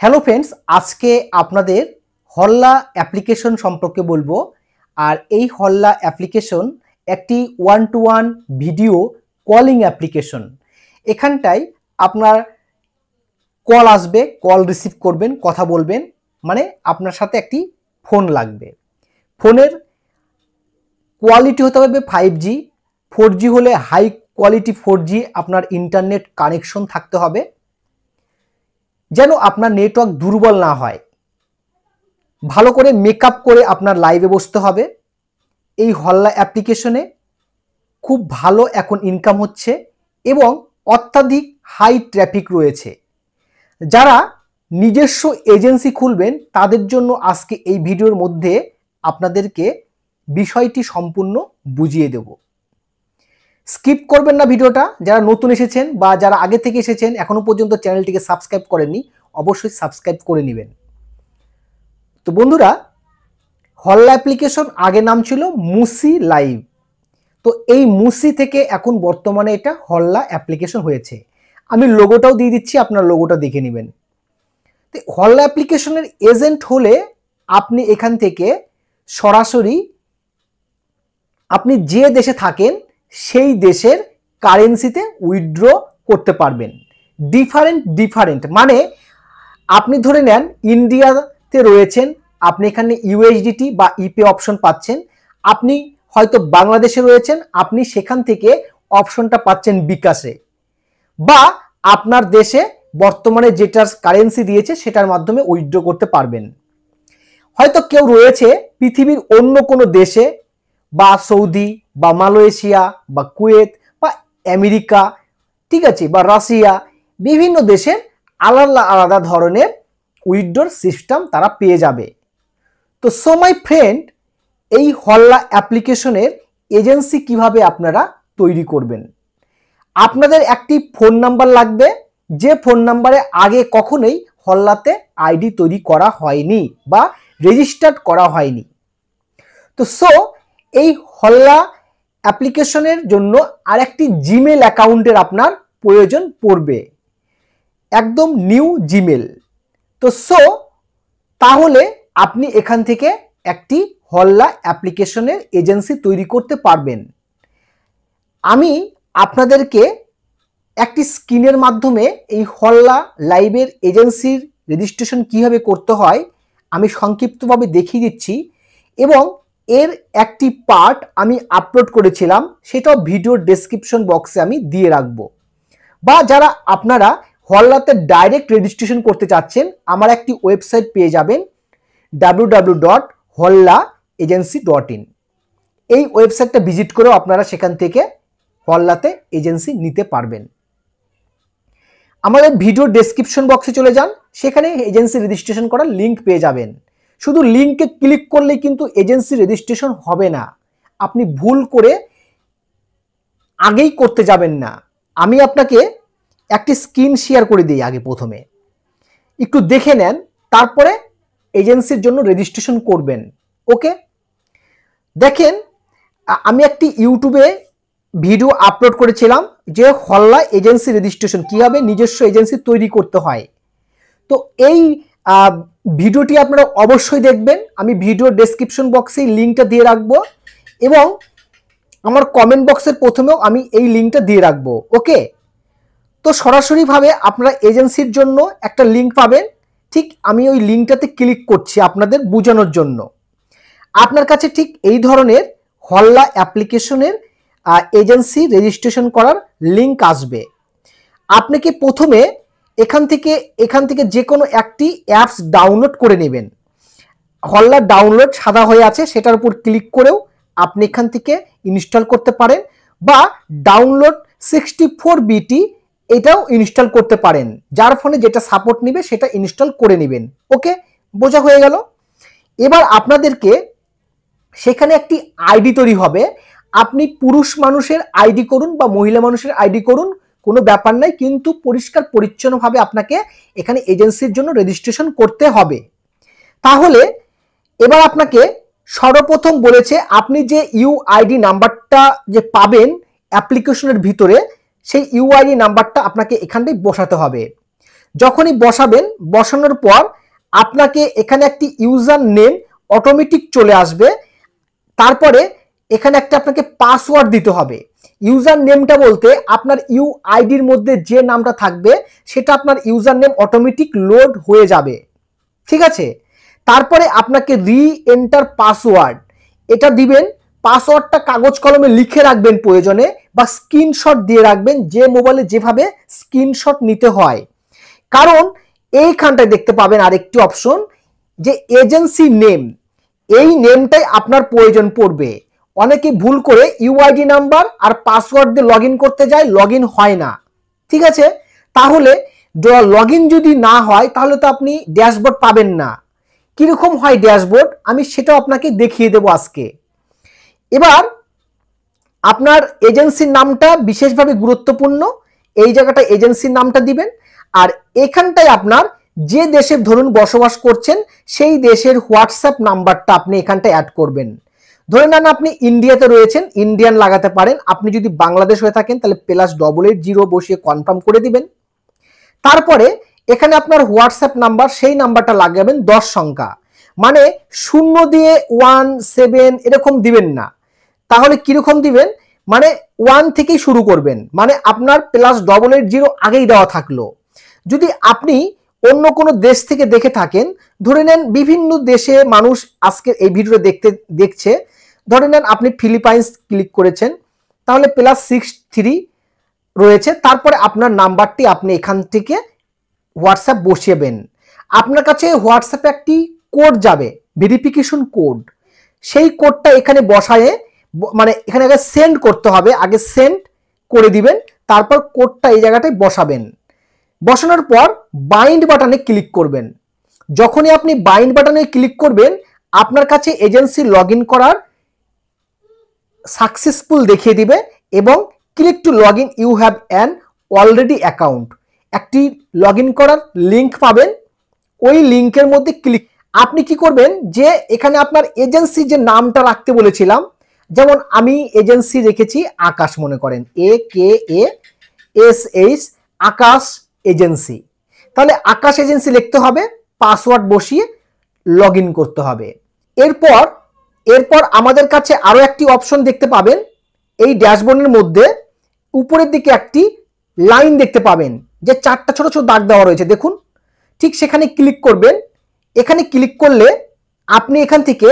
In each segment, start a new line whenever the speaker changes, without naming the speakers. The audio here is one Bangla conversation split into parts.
হ্যালো ফ্রেন্ডস, আজকে আপনাদের হল্লা অ্যাপ্লিকেশন সম্পর্কে বলবো। আর এই হল্লা অ্যাপ্লিকেশন একটি one to one video calling application. এখানটায় আপনার কল আসবে, কল রিসিভ করবেন, কথা বলবেন, মানে আপনার সাথে একটি ফোন লাগবে। ফোনের কোয়ালিটি হতে হবে 5G, 4G হলে হাই কোয়ালিটি 4G আপনার ইন্টারনেট কানেকশন থাকতে হবে, যেন আপনার নেটওয়ার্ক দুর্বল না হয়। ভালো করে মেকআপ করে আপনার লাইভে বসতে হবে। এই হল্লা অ্যাপ্লিকেশনে খুব ভালো এখন ইনকাম হচ্ছে এবং অত্যাধিক হাই ট্রাফিক রয়েছে। যারা নিজস্ব এজেন্সি খুলবেন তাদের জন্য আজকে এই ভিডিওর মধ্যে আপনাদেরকে বিষয়টি সম্পূর্ণ বুঝিয়ে দেব। স্কিপ করবেন না ভিডিওটা। যারা নতুন এসেছেন বা যারা আগে থেকে এসেছেন এখনো পর্যন্ত চ্যানেলটিকে সাবস্ক্রাইব করেননি, অবশ্যই সাবস্ক্রাইব করে নেবেন। তো বন্ধুরা, হল্লা অ্যাপ্লিকেশন আগে নাম ছিল মুসি লাইভ। তো এই মুসি থেকে এখন বর্তমানে এটা হল্লা অ্যাপ্লিকেশন হয়েছে। আমি লোগোটাও দিয়ে দিচ্ছি, আপনার লোগোটা দেখে নেবেন। তো হল্লা অ্যাপ্লিকেশনের এজেন্ট হলে আপনি এখান থেকে সরাসরি আপনি যে দেশে থাকেন সেই দেশের কারেন্সিতে উইথড্র করতে পারবেন। ডিফারেন্ট মানে আপনি ধরে নেন ইন্ডিয়াতে রয়েছেন, আপনি এখানে ইউএসডিটি বা ইপে অপশন পাচ্ছেন। আপনি হয়তো বাংলাদেশে রয়েছেন, আপনি সেখান থেকে অপশনটা পাচ্ছেন বিকাশে, বা আপনার দেশে বর্তমানে যেটার কারেন্সি দিয়েছে সেটার মাধ্যমে উইথড্র করতে পারবেন। হয়তো কেউ রয়েছে পৃথিবীর অন্য কোনো দেশে, বা সৌদি বা মালয়েশিয়া বা কুয়েত বা আমেরিকা, ঠিক আছে, বা রাশিয়া, বিভিন্ন দেশের আলাদা আলাদা ধরনের উইথড্রর সিস্টেম তারা পেয়ে যাবে। তো সো মাই ফ্রেন্ড, এই হল্লা অ্যাপ্লিকেশনের এজেন্সি কিভাবে আপনারা তৈরি করবেন। আপনাদের একটি ফোন নাম্বার লাগবে, যে ফোন নাম্বারে আগে কখনোই হল্লাতে আইডি তৈরি করা হয়নি বা রেজিস্টার্ড করা হয়নি। তো এই হল্লা অ্যাপ্লিকেশনের জন্য আরেকটি জিমেল অ্যাকাউন্টের আপনার প্রয়োজন পড়বে, একদম নিউ জিমেল। তো তাহলে আপনি এখান থেকে একটি হল্লা অ্যাপ্লিকেশনের এজেন্সি তৈরি করতে পারবেন। আমি আপনাদেরকে একটি স্ক্রিনের মাধ্যমে এই হল্লা লাইভের এজেন্সির রেজিস্ট্রেশন কিভাবে করতে হয় আমি সংক্ষিপ্তভাবে দেখিয়ে দিচ্ছি, এবং এর একটি পার্ট আমি আপলোড করেছিলাম, সেটাও ভিডিওর ডেসক্রিপশন বক্সে আমি দিয়ে রাখবো। বা যারা আপনারা হল্লাতে ডাইরেক্ট রেজিস্ট্রেশন করতে চাচ্ছেন, আমার একটি ওয়েবসাইট পেয়ে যাবেন www.hollaagency.in। এই ওয়েবসাইটটা ভিজিট করেও আপনারা সেখান থেকে হল্লাতে এজেন্সি নিতে পারবেন। আমাদের ভিডিওর ডেসক্রিপশন বক্সে চলে যান, সেখানে এজেন্সি রেজিস্ট্রেশন করার লিঙ্ক পেয়ে যাবেন। শুধু লিঙ্কে ক্লিক করলেই কিন্তু এজেন্সি রেজিস্ট্রেশন হবে না, আপনি ভুল করে আগেই করতে যাবেন না। আমি আপনাকে একটি স্ক্রিন শেয়ার করে দিই, আগে প্রথমে একটু দেখে নেন, তারপরে এজেন্সির জন্য রেজিস্ট্রেশন করবেন। ওকে, দেখেন আমি একটি ইউটিউবে ভিডিও আপলোড করেছিলাম যে হল্লা এজেন্সি রেজিস্ট্রেশন কীভাবে নিজস্ব এজেন্সি তৈরি করতে হয়। তো এই ভিডিওটি আপনারা অবশ্যই দেখবেন। আমি ভিডিওর ডেসক্রিপশন বক্সে লিঙ্কটা দিয়ে রাখবো, এবং আমার কমেন্ট বক্সের প্রথমেও আমি এই লিঙ্কটা দিয়ে রাখবো। ওকে, তো সরাসরিভাবে আপনারা এজেন্সির জন্য একটা লিঙ্ক পাবেন। ঠিক আমি ওই লিঙ্কটাতে ক্লিক করছি আপনাদের বোঝানোর জন্য। আপনার কাছে ঠিক এই ধরনের হল্লা অ্যাপ্লিকেশনের এজেন্সি রেজিস্ট্রেশন করার লিঙ্ক আসবে। আপনাকে প্রথমে এখান থেকে যে কোনো একটি অ্যাপস ডাউনলোড করে নেবেন। হল্লা ডাউনলোড সাদা হয়ে আছে, সেটার উপর ক্লিক করেও আপনি এখান থেকে ইনস্টল করতে পারেন, বা ডাউনলোড 64BT এটাও ইনস্টল করতে পারেন। যার ফোনে যেটা সাপোর্ট নেবে সেটা ইনস্টল করে নেবেন। ওকে, বোঝা হয়ে গেল। এবার আপনাদেরকে সেখানে একটি আইডি তৈরি হবে। আপনি পুরুষ মানুষের আইডি করুন বা মহিলা মানুষের আইডি করুন, কোনো ব্যাপার নাই, কিন্তু পরিষ্কার পরিচ্ছন্নভাবে আপনাকে এখানে এজেন্সির জন্য রেজিস্ট্রেশন করতে হবে। তাহলে এবার আপনাকে সর্বপ্রথম বলেছে আপনি যে ইউআইডি নাম্বারটা যে পাবেন অ্যাপ্লিকেশনের ভিতরে, সেই ইউআইডি নাম্বারটা আপনাকে এখানটায় বসাতে হবে। যখনই বসাবেন, বসানোর পর আপনাকে এখানে একটি ইউজার নেম অটোমেটিক চলে আসবে। তারপরে এখানে একটা আপনাকে পাসওয়ার্ড দিতে হবে। ইউজার নেমটা বলতে আপনার ইউআইডির মধ্যে যে নামটা থাকবে সেটা আপনার ইউজার নেম অটোমেটিক লোড হয়ে যাবে, ঠিক আছে। তারপরে আপনাকে রি এন্টার পাসওয়ার্ড এটা দিবেন। পাসওয়ার্ডটা কাগজ কলমে লিখে রাখবেন প্রয়োজনে, বা স্ক্রিনশট দিয়ে রাখবেন, যে মোবাইলে যেভাবে স্ক্রিনশট নিতে হয়। কারণ এইখানটায় দেখতে পাবেন আরেকটি অপশন, যে এজেন্সি নেম, এই নেমটাই আপনার প্রয়োজন পড়বে। অনেকে ভুল করে ইউআইডি নাম্বার আর পাসওয়ার্ড দিয়ে লগ ইন করতে যায়, লগ ইন হয় না, ঠিক আছে। তাহলে লগ ইন যদি না হয় তাহলে তো আপনি ড্যাশবোর্ড পাবেন না। কিরকম হয় ড্যাশবোর্ড আমি সেটাও আপনাকে দেখিয়ে দেবো আজকে। এবার আপনার এজেন্সির নামটা বিশেষভাবে গুরুত্বপূর্ণ, এই জায়গাটা এজেন্সির নামটা দিবেন। আর এখানটায় আপনার যে দেশে ধরুন বসবাস করছেন সেই দেশের হোয়াটসঅ্যাপ নাম্বারটা আপনি এখানটায় অ্যাড করবেন। ধরে নেন আপনি ইন্ডিয়াতে রয়েছেন, ইন্ডিয়ান লাগাতে পারেন। আপনি যদি বাংলাদেশ হয়ে থাকেন তাহলে +880 বসিয়ে কনফার্ম করে দিবেন। তারপরে এখানে আপনার হোয়াটসঅ্যাপ নাম্বার, সেই নাম্বারটা লাগাবেন 10 সংখ্যা, মানে 0 দিয়ে 1 7 এরকম দিবেন না। তাহলে কিরকম দিবেন, মানে 1 থেকেই শুরু করবেন, মানে আপনার +880 আগেই দেওয়া থাকলো। যদি আপনি অন্য কোনো দেশ থেকে দেখে থাকেন, ধরে নেন বিভিন্ন দেশে মানুষ আজকে এই ভিডিও দেখছে, ধরে নেন আপনি ফিলিপাইন্স ক্লিক করেছেন, তাহলে +63 রয়েছে। তারপরে আপনার নাম্বারটি আপনি এখান থেকে হোয়াটসঅ্যাপ বসিয়েবেন। আপনার কাছে হোয়াটসঅ্যাপে একটি কোড যাবে, ভেরিফিকেশন কোড, সেই কোডটা এখানে বসায়ে, মানে এখানে আগে সেন্ড করতে হবে, আগে সেন্ড করে দিবেন, তারপর কোডটা এই জায়গাটায় বসাবেন। বসানোর পর বাইন্ড বাটনে ক্লিক করবেন। যখনই আপনি বাইন্ড বাটনে ক্লিক করবেন আপনার কাছে এজেন্সি লগ ইন করার সাকসেসফুল দেখিয়ে দিবে, এবং click to log in, you have an already account, একটি লগ ইন করার লিঙ্ক পাবেন। ওই লিঙ্কের মধ্যে ক্লিক, আপনি কি করবেন, যে এখানে আপনার এজেন্সি যে নামটা রাখতে বলেছিলাম, যেমন আমি এজেন্সি রেখেছি আকাশ, মনে করেন AKASH, আকাশ এজেন্সি। তাহলে আকাশ এজেন্সি লিখতে হবে, পাসওয়ার্ড বসিয়ে লগ ইন করতে হবে। এরপর আমাদের কাছে আরো একটি অপশন দেখতে পাবেন, এই ড্যাশবোর্ডের মধ্যে উপরের দিকে একটি লাইন দেখতে পাবেন, যে 4টা ছোট ছোট দাগ দেওয়া রয়েছে, দেখুন, ঠিক সেখানে ক্লিক করবেন। এখানে ক্লিক করলে আপনি এখান থেকে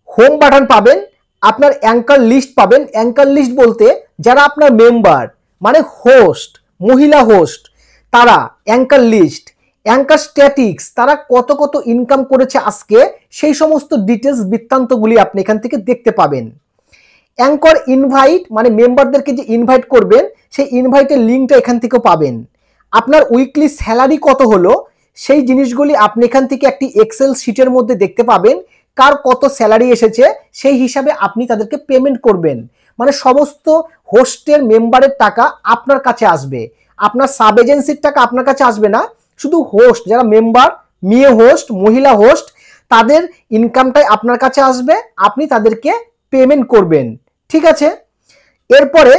হোম বাটন পাবেন, আপনার অ্যাঙ্কার লিস্ট পাবেন। অ্যাঙ্কার লিস্ট বলতে যারা আপনার মেম্বার, মানে হোস্ট, মহিলা হোস্ট, তারা অ্যাঙ্কার লিস্ট, অ্যাঙ্কার স্ট্যাটিক্স, তারা কত কত ইনকাম করেছে আজকে, সেই সমস্ত ডিটেলস বৃত্তান্তগুলি আপনি এখান থেকে দেখতে পাবেন। অ্যাঙ্কর ইনভাইট, মানে মেম্বারদেরকে যে ইনভাইট করবেন সেই ইনভাইটের লিঙ্কটা এখান থেকেও পাবেন। আপনার উইকলি স্যালারি কত হলো সেই জিনিসগুলি আপনি এখান থেকে একটি এক্সেল শিটের মধ্যে দেখতে পাবেন, কার কত স্যালারি এসেছে সেই হিসাবে আপনি তাদেরকে পেমেন্ট করবেন। মানে সমস্ত হোস্টের মেম্বারের টাকা আপনার কাছে আসবে, আপনার সাব এজেন্সির টাকা আপনার কাছে আসবে না, শুধু হোস্ট যারা মেম্বার, মেয়ে হোস্ট, মহিলা হোস্ট, তাদের ইনকামটাই আপনার কাছে আসবে, আপনি তাদেরকে পেমেন্ট করবেন, ঠিক আছে। এরপরে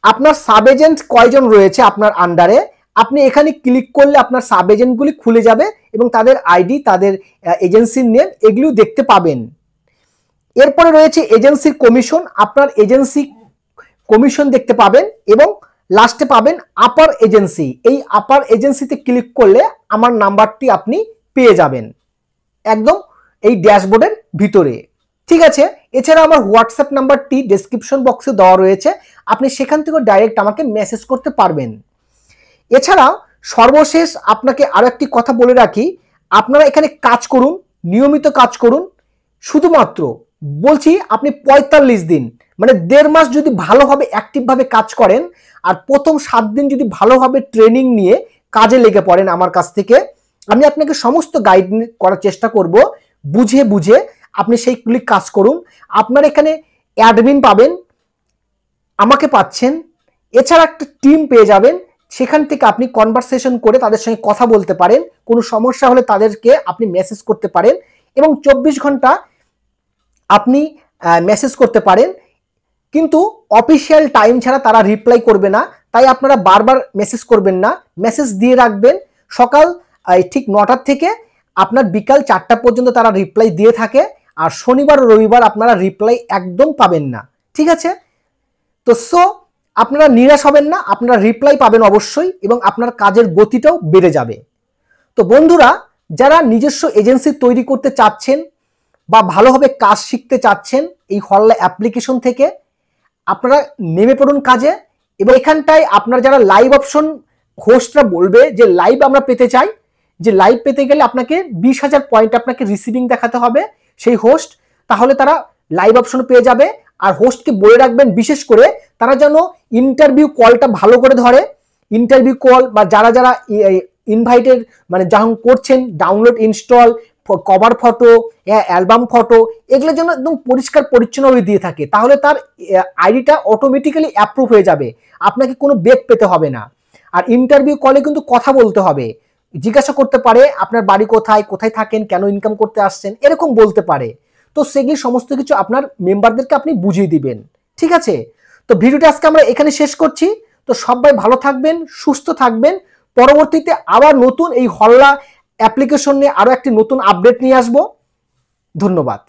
আপনার সাব এজেন্ট কয়জন রয়েছে আপনার আন্ডারে, আপনি এখানে ক্লিক করলে আপনার সাব এজেন্টগুলি খুলে যাবে এবং তাদের আইডি, তাদের এজেন্সির নেম এগুলিও দেখতে পাবেন। এরপরে রয়েছে এজেন্সির কমিশন, আপনার এজেন্সি কমিশন দেখতে পাবেন, এবং লাস্টে পাবেন আপার এজেন্সি। এই আপার এজেন্সিতে ক্লিক করলে আমার নাম্বারটি আপনি পেয়ে যাবেন একদম এই ড্যাশবোর্ডের ভিতরে, ঠিক আছে। এছাড়া আমার হোয়াটসঅ্যাপ নাম্বারটি ডেসক্রিপশন বক্সে দেওয়া রয়েছে, আপনি সেখান থেকে ডাইরেক্ট আমাকে মেসেজ করতে পারবেন। এছাড়া সর্বশেষ আপনাকে আরো একটি কথা বলে রাখি, আপনারা এখানে কাজ করুন, নিয়মিত কাজ করুন, শুধুমাত্র বলছি আপনি 45 দিন, মানে 1.5 মাস যদি ভালোভাবে অ্যাক্টিভভাবে কাজ করেন, আর প্রথম 7 দিন যদি ভালোভাবে ট্রেনিং নিয়ে কাজে লেগে পড়েন আমার কাছ থেকে, আমি আপনাকে সমস্ত গাইড করার চেষ্টা করব, বুঝে বুঝে আপনি সেইগুলি কাজ করুন। আপনার এখানে অ্যাডমিন পাবেন, আমাকে পাচ্ছেন, এছাড়া একটা টিম পেয়ে যাবেন, সেখান থেকে আপনি কনভারসেশন করে তাদের সঙ্গে কথা বলতে পারেন, কোনো সমস্যা হলে তাদেরকে আপনি মেসেজ করতে পারেন, এবং 24 ঘন্টা আপনি মেসেজ করতে পারেন, কিন্তু অফিসিয়াল টাইম ছাড়া তারা রিপ্লাই করবে না, তাই আপনারা বারবার মেসেজ করবেন না, মেসেজ দিয়ে রাখবেন। সকাল ঠিক 9টার থেকে আপনার বিকাল 4টা পর্যন্ত তারা রিপ্লাই দিয়ে থাকে। আর শনিবার ও রবিবার আপনারা রিপ্লাই একদম পাবেন না, ঠিক আছে? তো আপনারা নিরাশ হবেন না, আপনারা রিপ্লাই পাবেন অবশ্যই এবং আপনার কাজের গতিটাও বেড়ে যাবে। তো বন্ধুরা, যারা নিজস্ব এজেন্সি তৈরি করতে চাচ্ছেন বা ভালোভাবে কাজ শিখতে চাচ্ছেন এই হল্লা অ্যাপ্লিকেশন থেকে, আপনারা নেমে পড়ুন কাজে। এবং এখানটায় আপনার যারা লাইভ অপশন, হোস্টরা বলবে যে লাইভ আমরা পেতে চাই, যে লাইভ পেতে গেলে আপনাকে 20,000 পয়েন্ট আপনাকে রিসিভিং দেখাতে হবে সেই হোস্ট, তাহলে তারা লাইভ অপশন পেয়ে যাবে। আর হোস্টকে বলে রাখবেন বিশেষ করে তারা যেন ইন্টারভিউ কলটা ভালো করে ধরে। ইন্টারভিউ কল বা যারা যারা ইনভাইটেড মানে যখন করছেন, download, install, cover photo, album photo, এগুলো যেন একদম পরিষ্কার পরিচ্ছন্নভাবে দিয়ে থাকে, তাহলে তার আইডিটা অটোমেটিক্যালি অ্যাপ্রুভ হয়ে যাবে, আপনাকে কোনো বেগ পেতে হবে না। আর ইন্টারভিউ কলে কিন্তু কথা বলতে হবে, জিজ্ঞাসা করতে পারে আপনার বাড়ি কোথায়, কোথায় থাকেন, কেন ইনকাম করতে আসছেন, এরকম বলতে পারে। তো সেগুলি সমস্ত কিছু আপনার মেম্বারদেরকে আপনি বুঝিয়ে দিবেন, ঠিক আছে? তো ভিডিওটা আজকে আমরা এখানে শেষ করছি। তো সবাই ভালো থাকবেন, সুস্থ থাকবেন। পরবর্তীতে আবার নতুন এই হল্লা অ্যাপ্লিকেশন নিয়ে আরো একটি নতুন আপডেট নিয়ে আসবো। ধন্যবাদ।